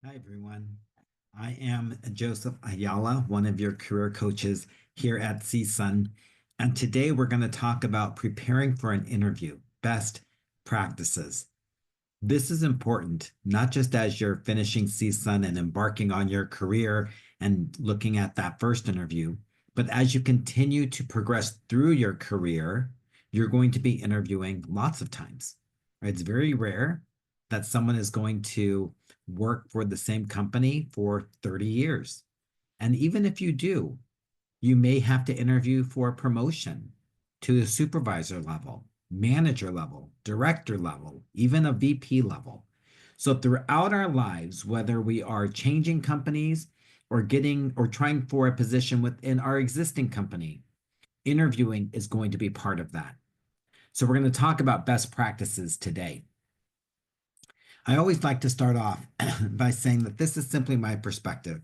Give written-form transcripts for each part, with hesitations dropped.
Hi, everyone. I am Joseph Ayala, one of your career coaches here at CSUN. And today we're going to talk about preparing for an interview, best practices. This is important, not just as you're finishing CSUN and embarking on your career and looking at that first interview, but as you continue to progress through your career, you're going to be interviewing lots of times. Right? It's very rare that someone is going to work for the same company for 30 years. And even if you do, you may have to interview for a promotion to a supervisor level, manager level, director level, even a VP level. So throughout our lives, whether we are changing companies or getting or trying for a position within our existing company, interviewing is going to be part of that. So we're going to talk about best practices today. I always like to start off by saying that this is simply my perspective.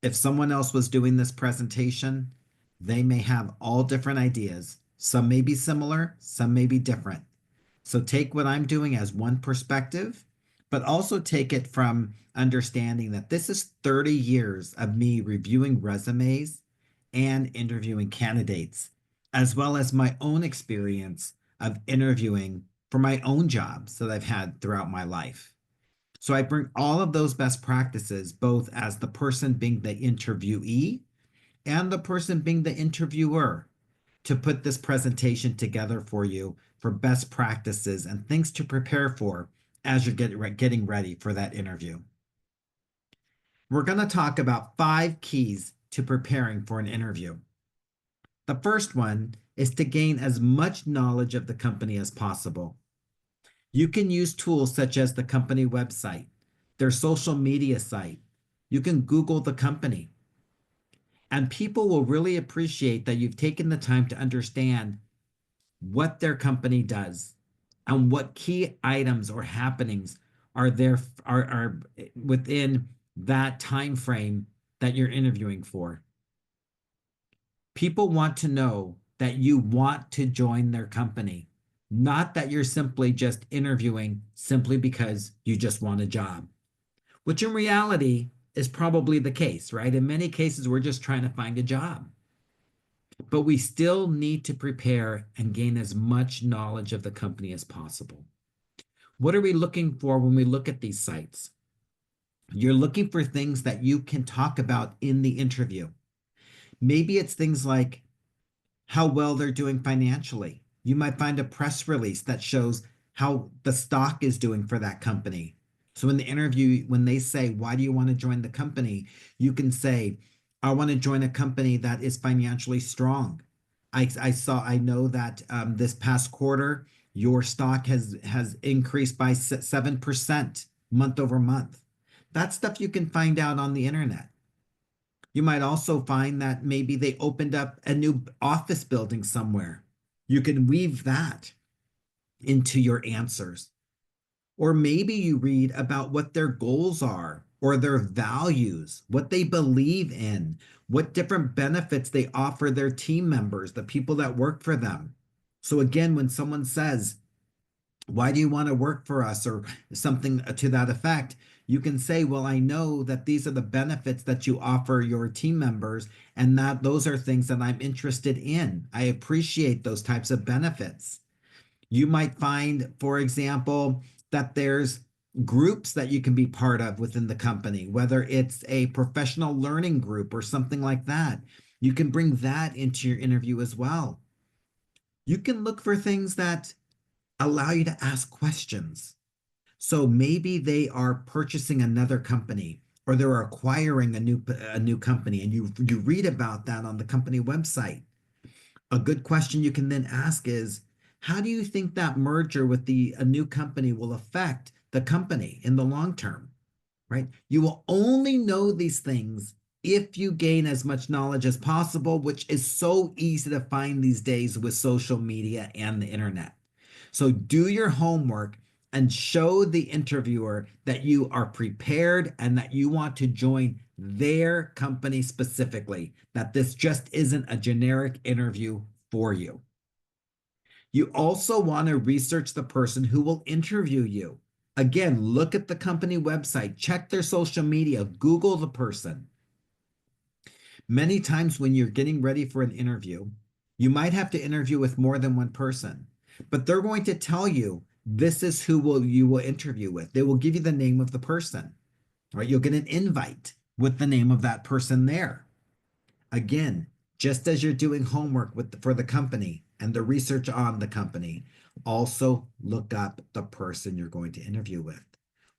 If someone else was doing this presentation, they may have all different ideas. Some may be similar, some may be different. So take what I'm doing as one perspective, but also take it from understanding that this is 30 years of me reviewing resumes and interviewing candidates, as well as my own experience of interviewing for my own jobs that I've had throughout my life. So I bring all of those best practices, both as the person being the interviewee and the person being the interviewer, to put this presentation together for you for best practices and things to prepare for as you're getting ready for that interview. We're going to talk about 5 keys to preparing for an interview. The first one is to gain as much knowledge of the company as possible. You can use tools such as the company website, their social media site. You can Google the company. And people will really appreciate that you've taken the time to understand what their company does and what key items or happenings are there are within that time frame that you're interviewing for. People want to know that you want to join their company, not that you're simply just interviewing simply because you just want a job, which in reality is probably the case, right? In many cases, we're just trying to find a job. But we still need to prepare and gain as much knowledge of the company as possible. What are we looking for when we look at these sites? You're looking for things that you can talk about in the interview. Maybe it's things like how well they're doing financially. You might find a press release that shows how the stock is doing for that company. So in the interview, when they say, why do you want to join the company? You can say, I want to join a company that is financially strong. I know that this past quarter, your stock has increased by 7% month over month. That's stuff you can find out on the internet. You might also find that maybe they opened up a new office building somewhere. You can weave that into your answers. Or maybe you read about what their goals are or their values, what they believe in, what different benefits they offer their team members, the people that work for them. So, again, when someone says, why do you want to work for us or something to that effect, you can say, well, I know that these are the benefits that you offer your team members and that those are things that I'm interested in. I appreciate those types of benefits. You might find, for example, that there's groups that you can be part of within the company, whether it's a professional learning group or something like that. You can bring that into your interview as well. You can look for things that allow you to ask questions. So maybe they are purchasing another company or they're acquiring a new company and you read about that on the company website. A good question you can then ask is, how do you think that merger with the a new company will affect the company in the long term? Right? You will only know these things if you gain as much knowledge as possible, which is so easy to find these days with social media and the internet. So do your homework and show the interviewer that you are prepared and that you want to join their company specifically, that this just isn't a generic interview for you. You also want to research the person who will interview you. Again, look at the company website, check their social media, Google the person. Many times when you're getting ready for an interview, you might have to interview with more than one person, but they're going to tell you this is who you will interview with. They will give you the name of the person, right? You'll get an invite with the name of that person there. Again, just as you're doing homework for the company and the research on the company, also look up the person you're going to interview with.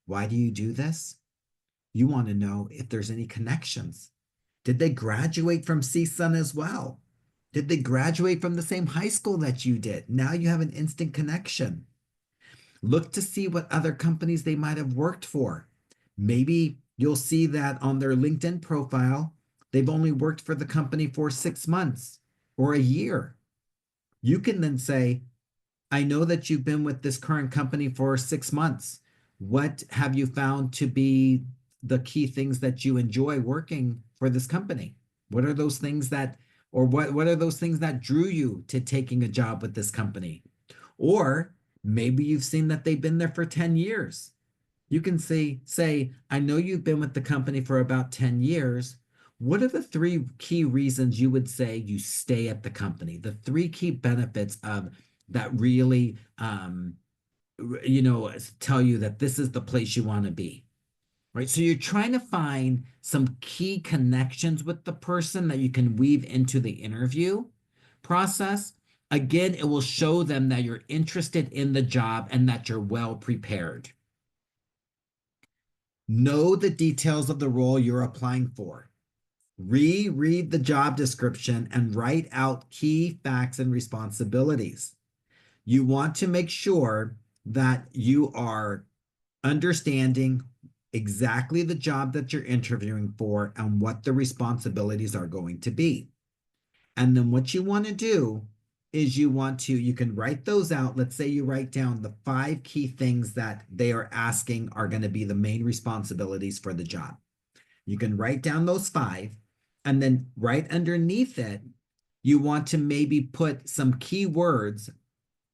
Why do you do this? You want to know if there's any connections. Did they graduate from CSUN as well? Did they graduate from the same high school that you did? Now you have an instant connection. Look to see what other companies they might have worked for. Maybe you'll see that on their LinkedIn profile, they've only worked for the company for 6 months or a year. You can then say, I know that you've been with this current company for 6 months. What have you found to be the key things that you enjoy working for this company? What are those things that, or what are those things that drew you to taking a job with this company? Or maybe you've seen that they've been there for 10 years. You can say, I know you've been with the company for about 10 years. What are the three key reasons you would say you stay at the company? The three key benefits of that really, tell you that this is the place you want to be, right? So you're trying to find some key connections with the person that you can weave into the interview process. Again, it will show them that you're interested in the job and that you're well prepared. Know the details of the role you're applying for. Reread the job description and write out key facts and responsibilities. You want to make sure that you are understanding exactly the job that you're interviewing for and what the responsibilities are going to be. And then what you want to do is you can write those out. Let's say you write down the 5 key things that they are asking are going to be the main responsibilities for the job. You can write down those 5, and then right underneath it, you want to maybe put some key words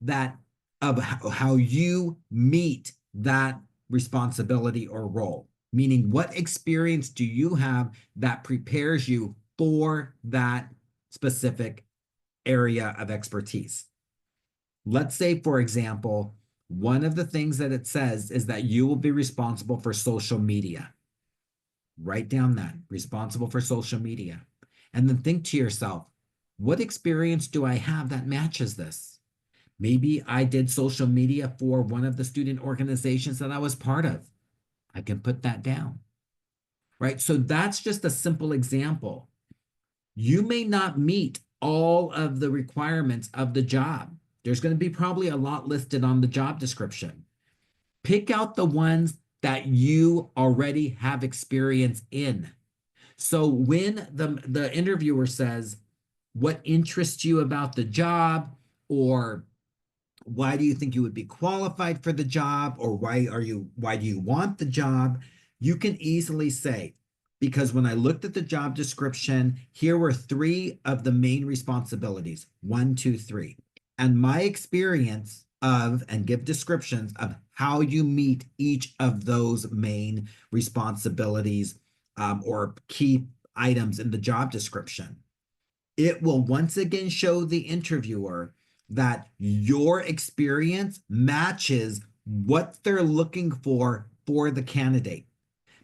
that of how you meet that responsibility or role. Meaning, what experience do you have that prepares you for that specific area of expertise? Let's say, for example, one of the things that it says is that you will be responsible for social media. Write down that, responsible for social media. And then think to yourself, what experience do I have that matches this? Maybe I did social media for one of the student organizations that I was part of. I can put that down, right? So that's just a simple example. You may not meet all of the requirements of the job. There's going to be probably a lot listed on the job description. Pick out the ones that you already have experience in. So when the interviewer says, what interests you about the job, or why do you think you would be qualified for the job, or why do you want the job? You can easily say, because when I looked at the job description, here were 3 of the main responsibilities, 1, 2, 3. And my experience and give descriptions of how you meet each of those main responsibilities or key items in the job description. It will once again show the interviewer that your experience matches what they're looking for the candidate.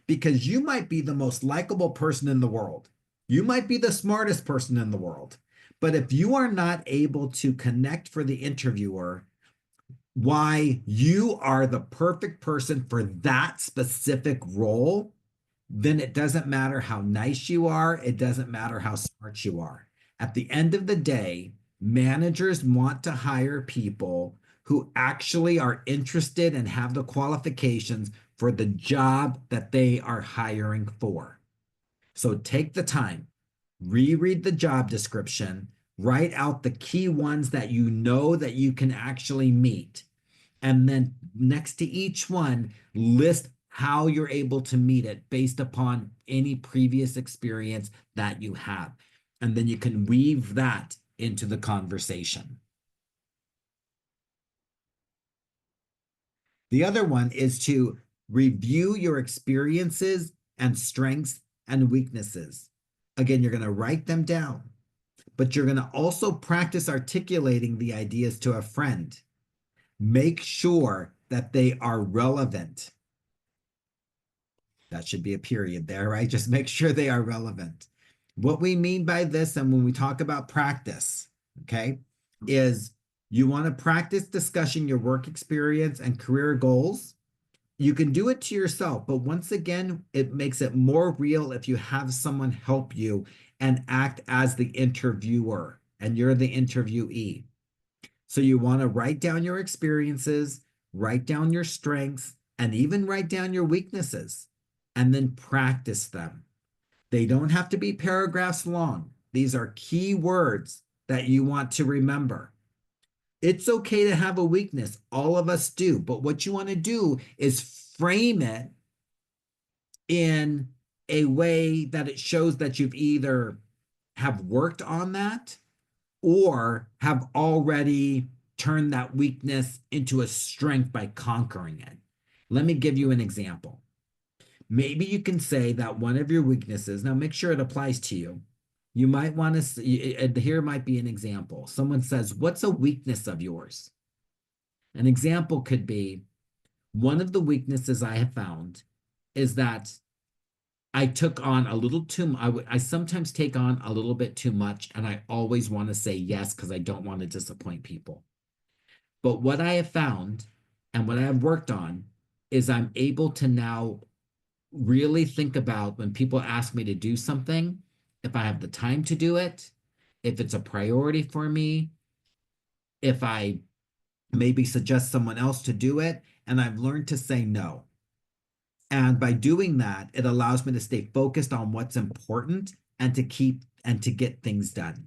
Because you might be the most likable person in the world. You might be the smartest person in the world. But if you are not able to connect for the interviewer why you are the perfect person for that specific role, then it doesn't matter how nice you are. It doesn't matter how smart you are. At the end of the day, managers want to hire people who actually are interested and have the qualifications for the job that they are hiring for. So take the time, reread the job description, write out the key ones that you know that you can actually meet. And then next to each one, list how you're able to meet it based upon any previous experience that you have. And then you can weave that into the conversation. The other one is to review your experiences and strengths and weaknesses. Again, you're going to write them down, but you're going to also practice articulating the ideas to a friend. Make sure that they are relevant. That should be a period there, right? Just make sure they are relevant. What we mean by this, and when we talk about practice, okay, is you want to practice discussing your work experience and career goals. You can do it to yourself, but once again, it makes it more real if you have someone help you and act as the interviewer and you're the interviewee. So you want to write down your experiences, write down your strengths, and even write down your weaknesses, and then practice them. They don't have to be paragraphs long. These are key words that you want to remember. It's okay to have a weakness. All of us do. But what you want to do is frame it in a way that it shows that you've either have worked on that or have already turned that weakness into a strength by conquering it. Let me give you an example. Maybe you can say that one of your weaknesses, now make sure it applies to you. You might want to, here might be an example. Someone says, what's a weakness of yours? An example could be, one of the weaknesses I have found is that I took on a little too, I sometimes take on a little bit too much, and I always want to say yes because I don't want to disappoint people. But what I have found and what I have worked on is I'm able to now really think about when people ask me to do something, if I have the time to do it, if it's a priority for me, if I maybe suggest someone else to do it, and I've learned to say no. And by doing that, it allows me to stay focused on what's important and to get things done.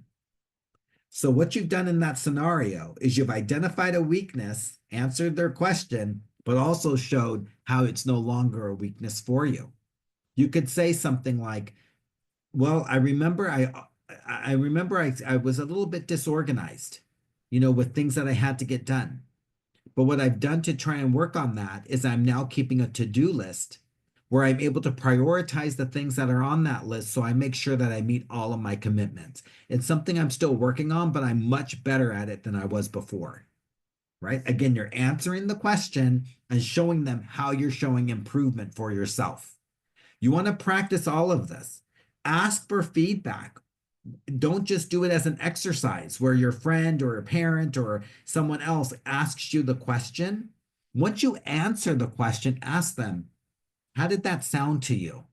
So what you've done in that scenario is you've identified a weakness, answered their question, but also showed how it's no longer a weakness for you. You could say something like, well, I remember I was a little bit disorganized, with things that I had to get done. But what I've done to try and work on that is I'm now keeping a to-do list where I'm able to prioritize the things that are on that list so I make sure that I meet all of my commitments. It's something I'm still working on, but I'm much better at it than I was before, right? Again, you're answering the question and showing them how you're showing improvement for yourself. You want to practice all of this. Ask for feedback. Don't just do it as an exercise where your friend or a parent or someone else asks you the question. Once you answer the question, ask them, how did that sound to you?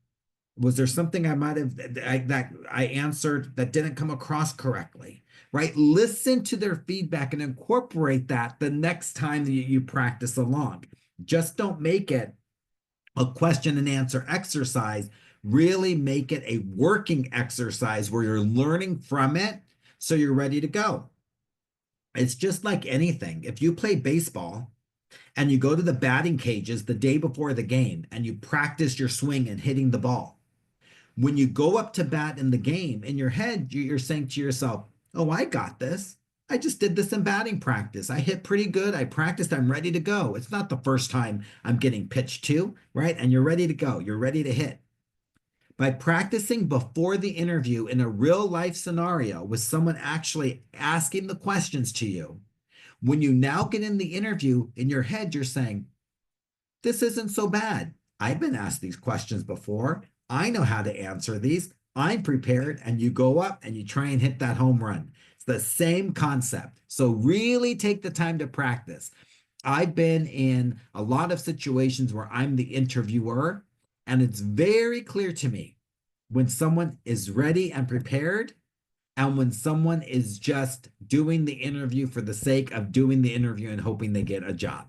Was there something I might have that I answered that didn't come across correctly? Right? Listen to their feedback and incorporate that the next time that you practice along. Just don't make it a question and answer exercise. Really make it a working exercise where you're learning from it so you're ready to go. It's just like anything. If you play baseball and you go to the batting cages the day before the game and you practice your swing and hitting the ball, when you go up to bat in the game, in your head, you're saying to yourself, oh, I got this. I just did this in batting practice. I hit pretty good. I practiced. I'm ready to go. It's not the first time I'm getting pitched to, right? And you're ready to go. You're ready to hit. By practicing before the interview in a real life scenario with someone actually asking the questions to you, when you now get in the interview, in your head, you're saying, this isn't so bad. I've been asked these questions before. I know how to answer these. I'm prepared. And you go up and you try and hit that home run. It's the same concept. So really take the time to practice. I've been in a lot of situations where I'm the interviewer, and it's very clear to me when someone is ready and prepared and when someone is just doing the interview for the sake of doing the interview and hoping they get a job,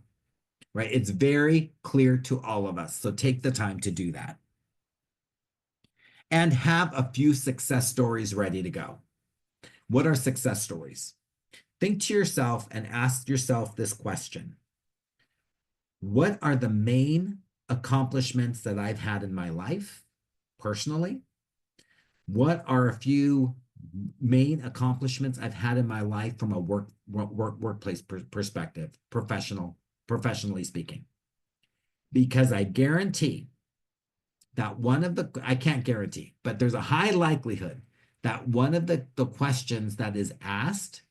right? It's very clear to all of us. So take the time to do that. And have a few success stories ready to go. What are success stories? Think to yourself and ask yourself this question. What are the main accomplishments that I've had in my life personally? What are a few main accomplishments I've had in my life from a workplace perspective, professionally speaking? because I guarantee that I can't guarantee, but there's a high likelihood that one of the questions that is asked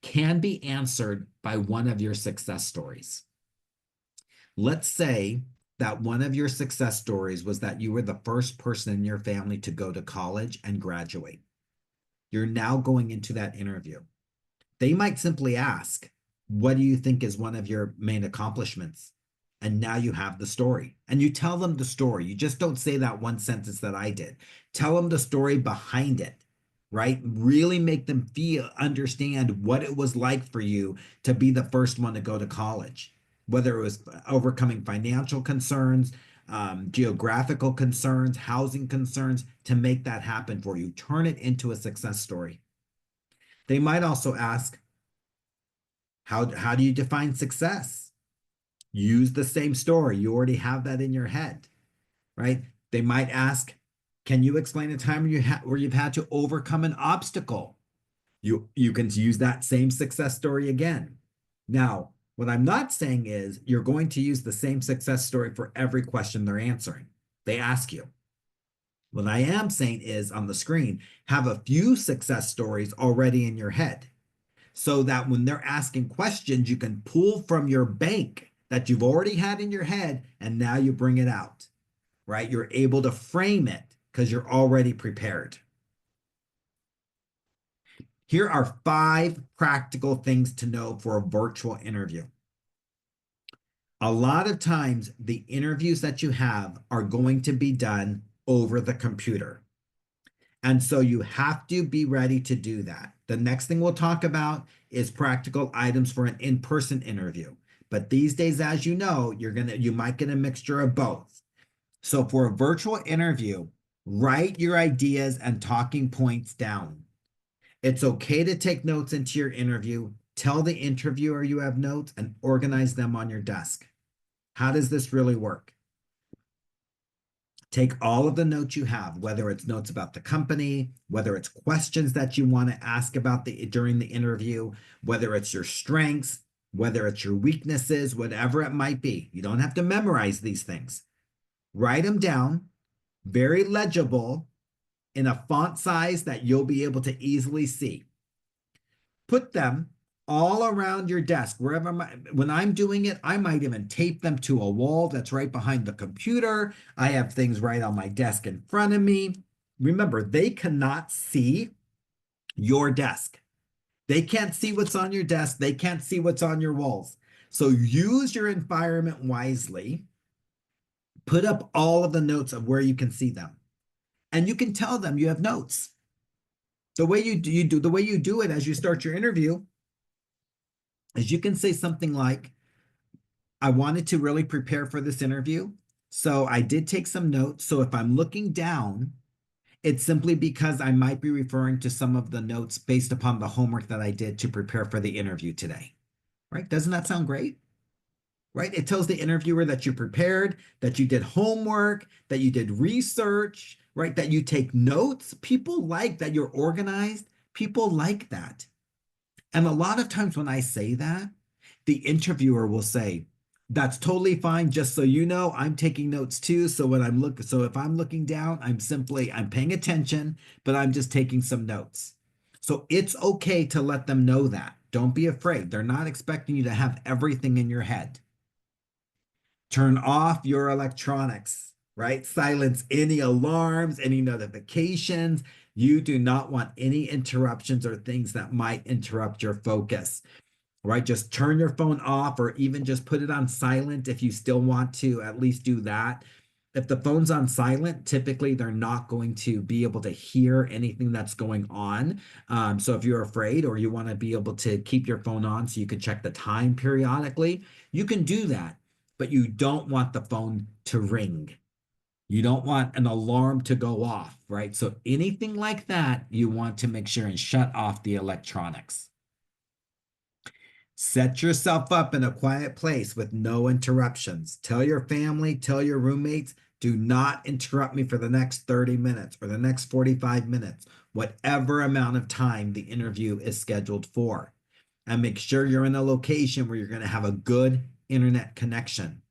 can be answered by one of your success stories. Let's say that one of your success stories was that you were the first person in your family to go to college and graduate. You're now going into that interview. They might simply ask, what do you think is one of your main accomplishments? And now you have the story. And you tell them the story. You just don't say that one sentence that I did. Tell them the story behind it, right? Really make them understand what it was like for you to be the first one to go to college, whether it was overcoming financial concerns, geographical concerns, housing concerns, to make that happen for you. Turn it into a success story. They might also ask, how do you define success? Use the same story. You already have that in your head, right? They might ask, can you explain a time where you've had to overcome an obstacle? You can use that same success story again. Now, what I'm not saying is you're going to use the same success story for every question they're answering. They ask you. What I am saying is on the screen, have a few success stories already in your head so that when they're asking questions, you can pull from your bank that you've already had in your head and now you bring it out, right? You're able to frame it because you're already prepared. Here are 5 practical things to know for a virtual interview. A lot of times, the interviews that you have are going to be done over the computer. And so you have to be ready to do that. The next thing we'll talk about is practical items for an in-person interview. But these days, as you know, you might get a mixture of both. So for a virtual interview, write your ideas and talking points down. It's okay to take notes into your interview. Tell the interviewer you have notes and organize them on your desk. How does this really work? Take all of the notes you have, whether it's notes about the company, whether it's questions that you want to ask about during the interview, whether it's your strengths, whether it's your weaknesses, whatever it might be. You don't have to memorize these things. Write them down, very legible, in a font size that you'll be able to easily see. Put them all around your desk, wherever. When I'm doing it, I might even tape them to a wall that's right behind the computer. I have things right on my desk in front of me. Remember, they cannot see your desk. They can't see what's on your desk. They can't see what's on your walls. So use your environment wisely. Put up all of the notes of where you can see them. And you can tell them you have notes. The way you do it as you start your interview is you can say something like, I wanted to really prepare for this interview, so I did take some notes. So if I'm looking down, it's simply because I might be referring to some of the notes based upon the homework that I did to prepare for the interview today, right? Doesn't that sound great? Right? It tells the interviewer that you prepared, that you did homework, that you did research, right? That you take notes. People like that you're organized. People like that. And a lot of times when I say that, the interviewer will say, that's totally fine. Just so you know, I'm taking notes too. So if I'm looking down, I'm paying attention, but I'm just taking some notes. So it's okay to let them know that. Don't be afraid. They're not expecting you to have everything in your head. Turn off your electronics, right? Silence any alarms, any notifications. You do not want any interruptions or things that might interrupt your focus, right? Just turn your phone off or even just put it on silent if you still want to at least do that. If the phone's on silent, typically they're not going to be able to hear anything that's going on. So if you're afraid or you want to be able to keep your phone on so you can check the time periodically, you can do that, but you don't want the phone to ring. You don't want an alarm to go off, right? So anything like that, you want to make sure and shut off the electronics. Set yourself up in a quiet place with no interruptions. Tell your family, tell your roommates, do not interrupt me for the next 30 minutes or the next 45 minutes, whatever amount of time the interview is scheduled for. And make sure you're in a location where you're going to have a good internet connection.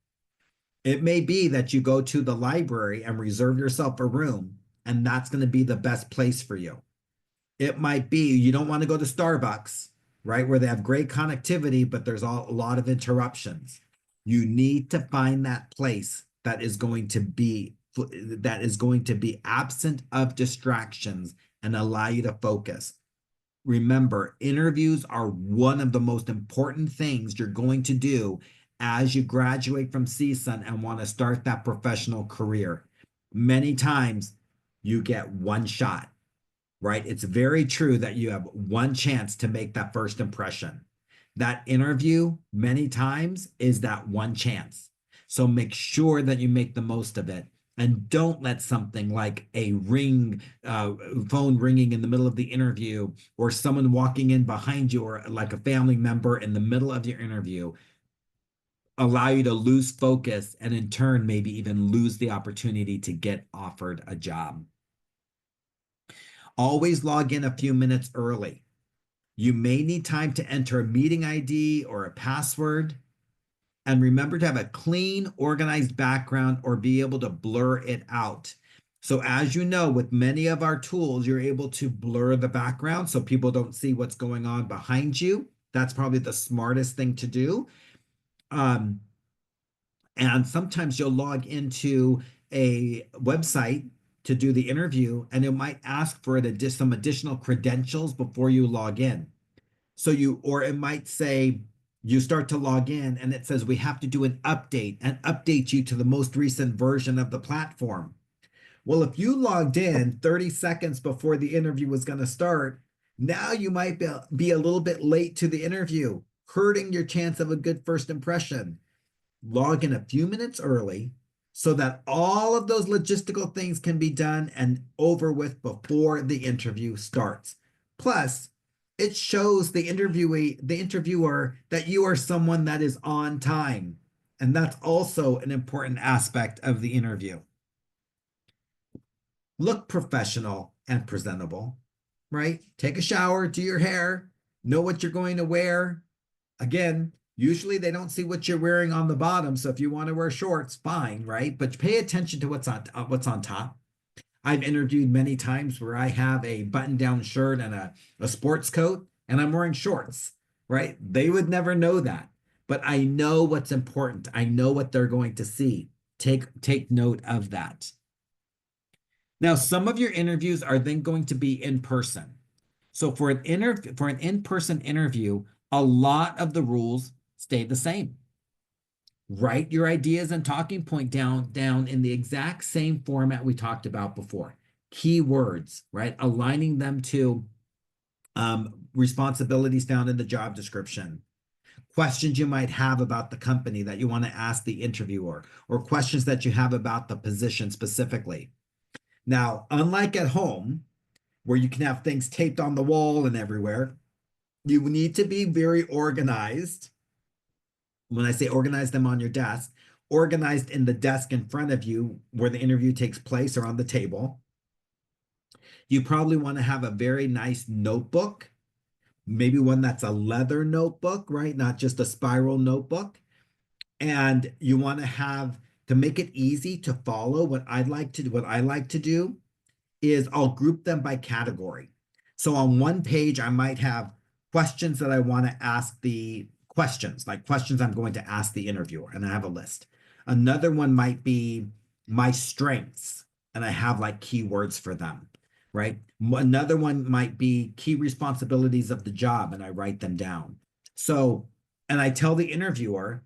It may be that you go to the library and reserve yourself a room, and that's going to be the best place for you. It might be you don't want to go to Starbucks, right, where they have great connectivity, but there's a lot of interruptions. You need to find that place that is going to be absent of distractions and allow you to focus. Remember, interviews are one of the most important things you're going to do as you graduate from CSUN and want to start that professional career. Many times you get one shot, right? It's very true that you have one chance to make that first impression. That interview, many times, is that one chance. So make sure that you make the most of it. And don't let something like a phone ringing in the middle of the interview, or someone walking in behind you, or like a family member in the middle of your interview, allow you to lose focus and in turn maybe even lose the opportunity to get offered a job. Always log in a few minutes early. You may need time to enter a meeting ID or a password. And remember to have a clean, organized background or be able to blur it out. So as you know, with many of our tools, you're able to blur the background so people don't see what's going on behind you. That's probably the smartest thing to do. And sometimes you'll log into a website to do the interview, and it might ask for some additional credentials before you log in. Or it might say, you start to log in and it says we have to do an update and update you to the most recent version of the platform. Well, if you logged in 30 seconds before the interview was going to start, now you might be a little bit late to the interview, hurting your chance of a good first impression. Log in a few minutes early so that all of those logistical things can be done and over with before the interview starts. Plus, it shows the interviewer that you are someone that is on time. And that's also an important aspect of the interview. Look professional and presentable, right? Take a shower, do your hair, know what you're going to wear. Again, usually they don't see what you're wearing on the bottom. So if you want to wear shorts, fine, right? But pay attention to what's on top. I've interviewed many times where I have a button-down shirt and a sports coat, and I'm wearing shorts, right? They would never know that. But I know what's important. I know what they're going to see. Take note of that. Now, some of your interviews are then going to be in person. So for an in-person interview, a lot of the rules stay the same. Write your ideas and talking point down in the exact same format we talked about before. Keywords, right? Aligning them to responsibilities found in the job description. Questions you might have about the company that you want to ask the interviewer, or questions that you have about the position specifically. Now, unlike at home, where you can have things taped on the wall and everywhere, you need to be very organized. When I say organize them on your desk, organized in the desk in front of you where the interview takes place or on the table. You probably want to have a very nice notebook, maybe one that's a leather notebook, right? Not just a spiral notebook. And you want to make it easy to follow. What I like to do is I'll group them by category. So on one page, I might have questions that I want to ask like questions I'm going to ask the interviewer, and I have a list. Another one might be my strengths, and I have like keywords for them, right? Another one might be key responsibilities of the job, and I write them down. So, and I tell the interviewer,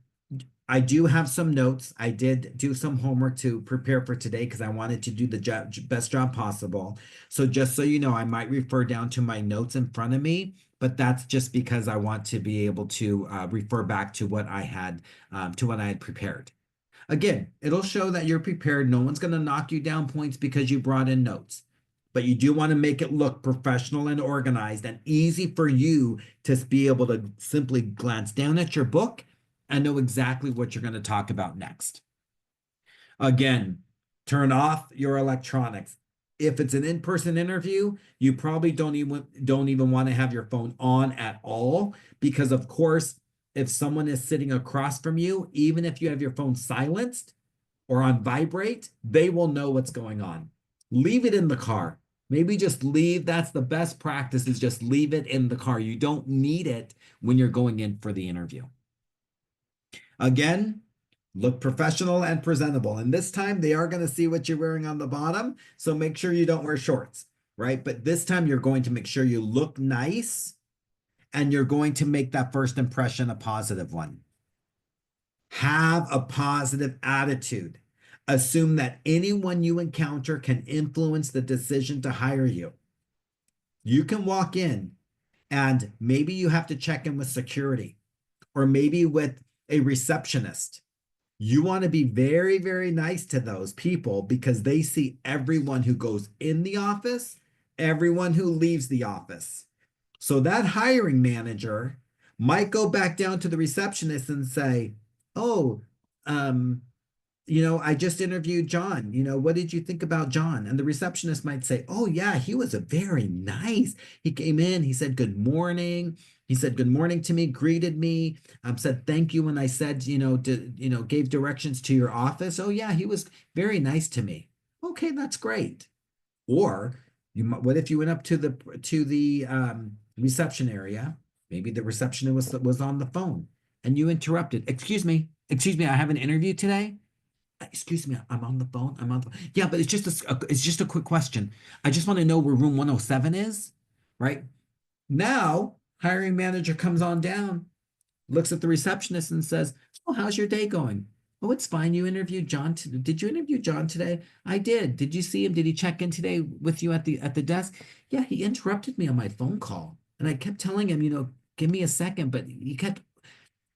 I do have some notes. I did do some homework to prepare for today because I wanted to do the best job possible. So just so you know, I might refer down to my notes in front of me, but that's just because I want to be able to refer back to what I had prepared. Again, it'll show that you're prepared. No one's going to knock you down points because you brought in notes, but you do want to make it look professional and organized and easy for you to be able to simply glance down at your book and know exactly what you're going to talk about next. Again, turn off your electronics. If it's an in-person interview, you probably don't even want to have your phone on at all, because of course, if someone is sitting across from you, even if you have your phone silenced, or on vibrate, they will know what's going on. Leave it in the car. Maybe just leave. That's the best practice, is just leave it in the car. You don't need it when you're going in for the interview. Again, look professional and presentable. And this time they are going to see what you're wearing on the bottom. So make sure you don't wear shorts, right? But this time you're going to make sure you look nice, and you're going to make that first impression a positive one. Have a positive attitude. Assume that anyone you encounter can influence the decision to hire you. You can walk in and maybe you have to check in with security or maybe with a receptionist. You want to be very, very nice to those people because they see everyone who goes in the office, everyone who leaves the office. So that hiring manager might go back down to the receptionist and say, "Oh, I just interviewed John. What did you think about John?" And the receptionist might say, "Oh, yeah, he was a very nice. He came in, he said good morning. He said good morning to me, greeted me, said thank you when I said, gave directions to your office. Oh, yeah, he was very nice to me." Okay, that's great. Or what if you went up to the reception area? Maybe the receptionist was on the phone and you interrupted. Excuse me, I have an interview today. Excuse me, I'm on the phone. I'm on the phone. Yeah, but it's just a quick question. I just want to know where room 107 is, right? Now, hiring manager comes on down, looks at the receptionist and says, "Oh, how's your day going?" "Oh, it's fine. You interviewed John. Did you interview John today?" "I did. Did you see him? Did he check in today with you at the desk?" "Yeah, he interrupted me on my phone call. And I kept telling him, give me a second, but he kept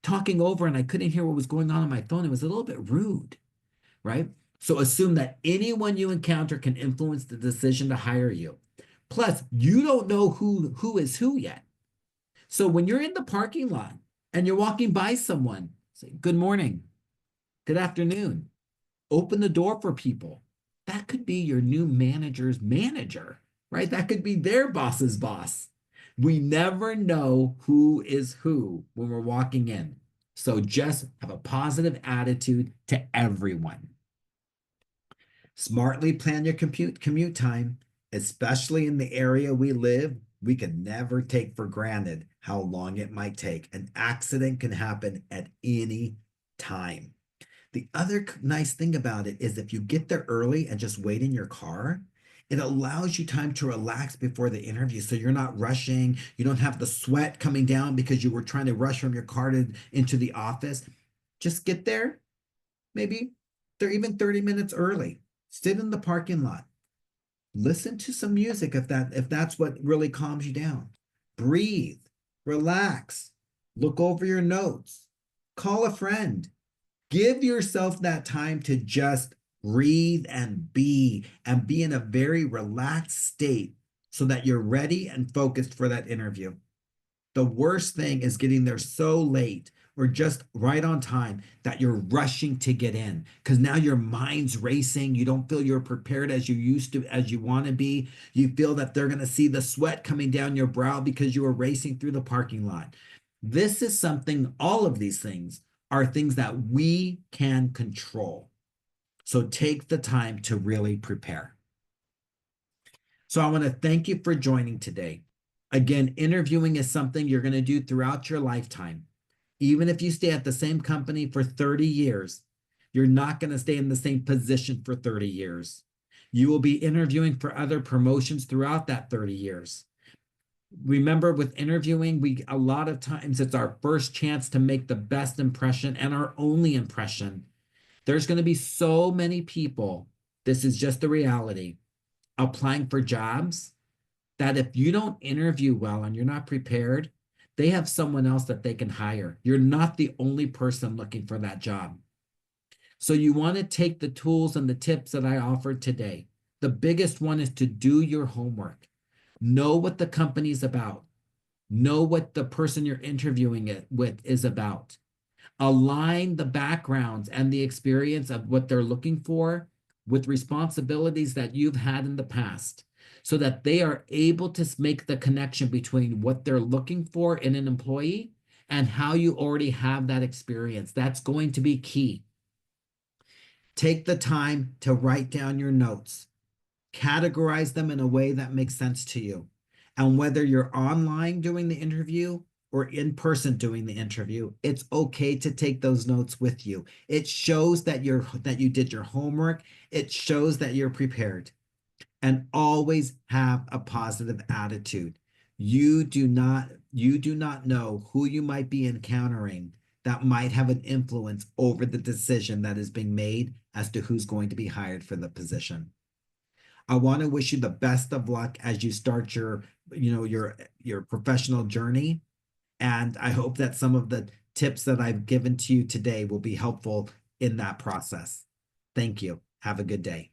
talking over and I couldn't hear what was going on my phone. It was a little bit rude." Right? So assume that anyone you encounter can influence the decision to hire you. Plus, you don't know who is who yet. So when you're in the parking lot and you're walking by someone, say, "Good morning, good afternoon." Open the door for people. That could be your new manager's manager, right? That could be their boss's boss. We never know who is who when we're walking in. So just have a positive attitude to everyone. Smartly plan your commute time, especially in the area we live. We can never take for granted how long it might take. An accident can happen at any time. The other nice thing about it is if you get there early and just wait in your car, it allows you time to relax before the interview. So you're not rushing. You don't have the sweat coming down because you were trying to rush from your car into the office. Just get there, maybe they're even 30 minutes early. Sit in the parking lot. Listen to some music if that's what really calms you down. Breathe, relax, look over your notes, call a friend. Give yourself that time to just breathe and be in a very relaxed state so that you're ready and focused for that interview. The worst thing is getting there so late or just right on time that you're rushing to get in because now your mind's racing. You don't feel you're prepared as you used to, as you want to be. You feel that they're going to see the sweat coming down your brow because you were racing through the parking lot. This is something, all of these things are things that we can control. So take the time to really prepare. So I want to thank you for joining today. Again, interviewing is something you're going to do throughout your lifetime. Even if you stay at the same company for 30 years, you're not going to stay in the same position for 30 years. You will be interviewing for other promotions throughout that 30 years. Remember, with interviewing, a lot of times it's our first chance to make the best impression and our only impression. There's going to be so many people, this is just the reality, applying for jobs that if you don't interview well and you're not prepared, they have someone else that they can hire. You're not the only person looking for that job. So you want to take the tools and the tips that I offered today. The biggest one is to do your homework. Know what the company's about. Know what the person you're interviewing it with is about. Align the backgrounds and the experience of what they're looking for with responsibilities that you've had in the past so that they are able to make the connection between what they're looking for in an employee and how you already have that experience. That's going to be key. Take the time to write down your notes, categorize them in a way that makes sense to you. And whether you're online doing the interview or in person doing the interview, it's okay to take those notes with you. It shows that you did your homework. It shows that you're prepared. And always have a positive attitude. You do not know who you might be encountering that might have an influence over the decision that is being made as to who's going to be hired for the position. I want to wish you the best of luck as you start your professional journey. And I hope that some of the tips that I've given to you today will be helpful in that process. Thank you. Have a good day.